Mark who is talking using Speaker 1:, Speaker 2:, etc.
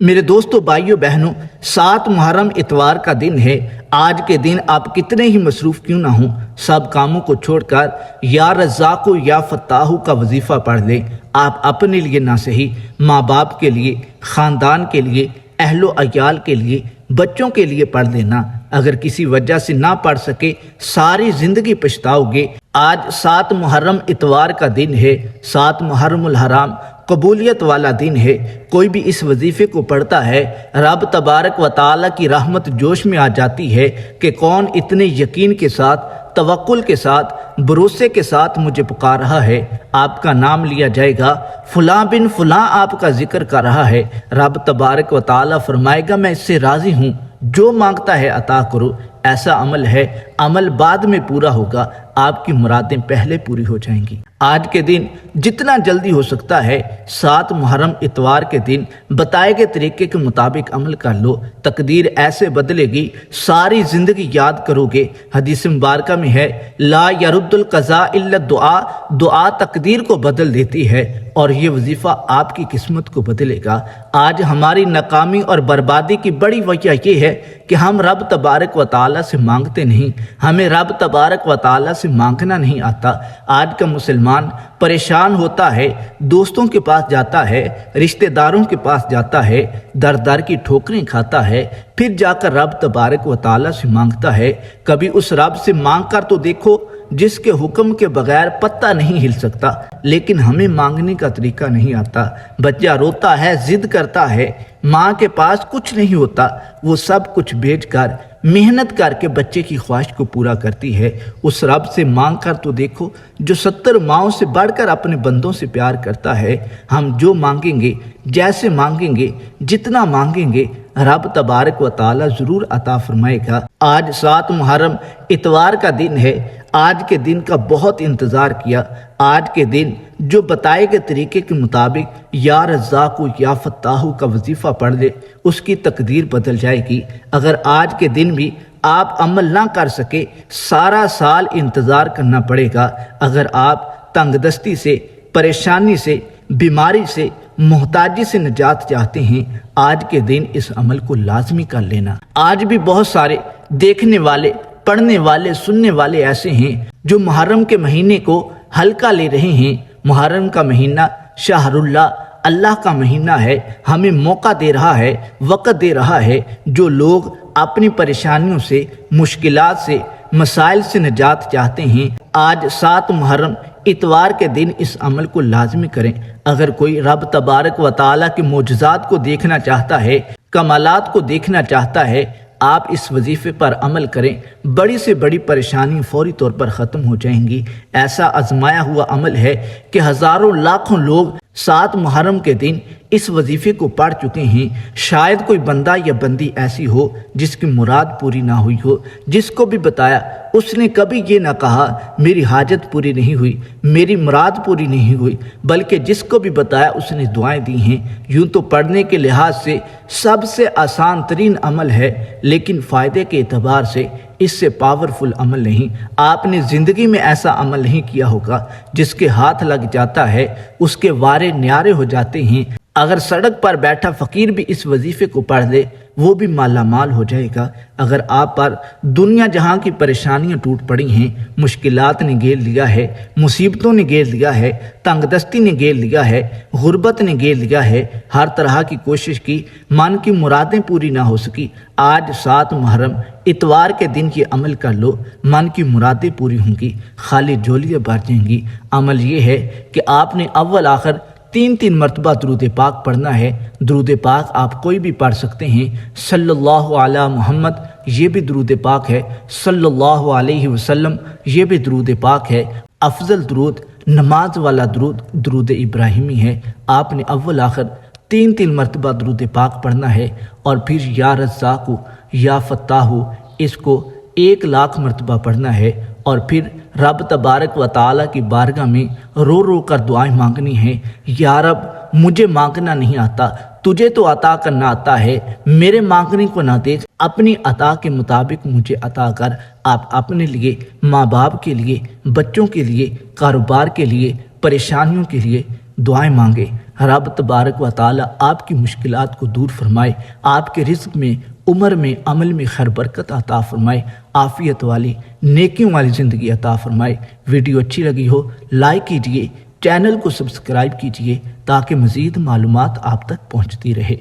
Speaker 1: میرے دوستو، بھائیو بہنوں، 7 محرم اتوار کا دن ہے۔ آج کے دن آپ کتنے ہی مصروف کیوں نہ ہوں، سب کاموں کو چھوڑ کر یا رزاق یا فتاح کا وظیفہ پڑھ لیں۔ آپ اپنے لیے نہ صحیح، ماں باپ کے لیے، خاندان کے لیے، اہل و عیال کے لیے، بچوں کے لیے پڑھ لینا۔ اگر کسی وجہ سے نہ پڑھ سکے، ساری زندگی پچھتاؤ گے۔ آج 7 محرم اتوار کا دن ہے۔ 7 محرم الحرام قبولیت والا دن ہے۔ کوئی بھی اس وظیفے کو پڑھتا ہے، رب تبارک و تعالیٰ کی رحمت جوش میں آ جاتی ہے کہ کون اتنے یقین کے ساتھ، توکل کے ساتھ، بھروسے کے ساتھ مجھے پکار رہا ہے۔ آپ کا نام لیا جائے گا، فلاں بن فلاں آپ کا ذکر کر رہا ہے۔ رب تبارک و تعالیٰ فرمائے گا میں اس سے راضی ہوں، جو مانگتا ہے عطا کرو۔ ایسا عمل ہے، عمل بعد میں پورا ہوگا، آپ کی مرادیں پہلے پوری ہو جائیں گی۔ آج کے دن جتنا جلدی ہو سکتا ہے 7 محرم اتوار کے دن بتائے گئے طریقے کے مطابق عمل کر لو، تقدیر ایسے بدلے گی، ساری زندگی یاد کرو گے۔ حدیث مبارکہ میں ہے، لا یرد القضاء الا الدعاء، دعا تقدیر کو بدل دیتی ہے، اور یہ وظیفہ آپ کی قسمت کو بدلے گا۔ آج ہماری ناکامی اور بربادی کی بڑی وجہ یہ ہے کہ ہم رب تبارک و تعالیٰ سے مانگتے نہیں، ہمیں رب تبارک و تعالیٰ سے مانگنا نہیں آتا۔ آج کا مسلمان پریشان ہوتا ہے، دوستوں کے پاس جاتا ہے، رشتہ داروں کے پاس جاتا ہے، در در کی ٹھوکریں کھاتا ہے، پھر جا کر رب تبارک و تعالیٰ سے مانگتا ہے۔ کبھی اس رب سے مانگ کر تو دیکھو جس کے حکم کے بغیر پتہ نہیں ہل سکتا، لیکن ہمیں مانگنے کا طریقہ نہیں آتا۔ بچہ روتا ہے، ضد کرتا ہے، ماں کے پاس کچھ نہیں ہوتا، وہ سب کچھ بیچ کر محنت کر کے بچے کی خواہش کو پورا کرتی ہے۔ اس رب سے مانگ کر تو دیکھو جو 70 ماؤں سے بڑھ کر اپنے بندوں سے پیار کرتا ہے۔ ہم جو مانگیں گے، جیسے مانگیں گے، جتنا مانگیں گے، رب تبارک و تعالیٰ ضرور عطا فرمائے گا۔ آج 7 محرم اتوار کا دن ہے۔ آج کے دن کا بہت انتظار کیا۔ آج کے دن جو بتائے گئے طریقے کے مطابق یا رزاق یا فتاح کا وظیفہ پڑھ لے، اس کی تقدیر بدل جائے گی۔ اگر آج کے دن بھی آپ عمل نہ کر سکے، سارا سال انتظار کرنا پڑے گا۔ اگر آپ تنگ دستی سے، پریشانی سے، بیماری سے، محتاجی سے نجات چاہتے ہیں، آج کے دن اس عمل کو لازمی کر لینا۔ آج بھی بہت سارے دیکھنے والے، پڑھنے والے، سننے والے ایسے ہیں جو محرم کے مہینے کو ہلکا لے رہے ہیں۔ محرم کا مہینہ شہر اللہ کا مہینہ ہے، ہمیں موقع دے رہا ہے، وقت دے رہا ہے۔ جو لوگ اپنی پریشانیوں سے، مشکلات سے، مسائل سے نجات چاہتے ہیں، آج 7 محرم اتوار کے دن اس عمل کو لازمی کریں۔ اگر کوئی رب تبارک و تعالیٰ کے معجزات کو دیکھنا چاہتا ہے، کمالات کو دیکھنا چاہتا ہے، آپ اس وظیفے پر عمل کریں، بڑی سے بڑی پریشانی فوری طور پر ختم ہو جائیں گی۔ ایسا آزمایا ہوا عمل ہے کہ ہزاروں لاکھوں لوگ 7 محرم کے دن اس وظیفے کو پڑھ چکے ہیں۔ شاید کوئی بندہ یا بندی ایسی ہو جس کی مراد پوری نہ ہوئی ہو، جس کو بھی بتایا اس نے کبھی یہ نہ کہا میری حاجت پوری نہیں ہوئی، میری مراد پوری نہیں ہوئی، بلکہ جس کو بھی بتایا اس نے دعائیں دی ہیں۔ یوں تو پڑھنے کے لحاظ سے سب سے آسان ترین عمل ہے، لیکن فائدے کے اعتبار سے اس سے پاورفل عمل نہیں۔ آپ نے زندگی میں ایسا عمل نہیں کیا ہوگا، جس کے ہاتھ لگ جاتا ہے اس کے وارے نیارے ہو جاتے ہیں۔ اگر سڑک پر بیٹھا فقیر بھی اس وظیفے کو پڑھ لے، وہ بھی مالا مال ہو جائے گا۔ اگر آپ پر دنیا جہاں کی پریشانیاں ٹوٹ پڑی ہیں، مشکلات نے گھیر لیا ہے، مصیبتوں نے گھیر لیا ہے، تنگ دستی نے گھیر لیا ہے، غربت نے گھیر لیا ہے، ہر طرح کی کوشش کی، من کی مرادیں پوری نہ ہو سکی، آج 7 محرم اتوار کے دن یہ عمل کر لو، من کی مرادیں پوری ہوں گی، خالی جولیاں بھر جائیں گی۔ عمل یہ ہے کہ آپ نے اول آخر 3 مرتبہ درود پاک پڑھنا ہے۔ درود پاک آپ کوئی بھی پڑھ سکتے ہیں۔ صلی اللہ علی محمد، یہ بھی درود پاک ہے۔ صلی اللہ علیہ وسلم، یہ بھی درود پاک ہے۔ افضل درود، نماز والا درود، درود ابراہیمی ہے۔ آپ نے اول آخر 3 مرتبہ درود پاک پڑھنا ہے، اور پھر یا رزاق یا فتاح اس کو 1,00,000 مرتبہ پڑھنا ہے، اور پھر رب تبارک و تعالیٰ کی بارگاہ میں رو رو کر دعائیں مانگنی ہیں۔ یا رب، مجھے مانگنا نہیں آتا، تجھے تو عطا کرنا آتا ہے، میرے مانگنے کو نہ دیکھ، اپنی عطا کے مطابق مجھے عطا کر۔ آپ اپنے لیے، ماں باپ کے لیے، بچوں کے لیے، کاروبار کے لیے، پریشانیوں کے لیے دعائیں مانگیں۔ رب تبارک و تعالی آپ کی مشکلات کو دور فرمائے، آپ کے رزق میں، عمر میں، عمل میں خیر برکت عطا فرمائے، عافیت والی، نیکیوں والی زندگی عطا فرمائے۔ ویڈیو اچھی لگی ہو لائک کیجئے، چینل کو سبسکرائب کیجئے تاکہ مزید معلومات آپ تک پہنچتی رہے۔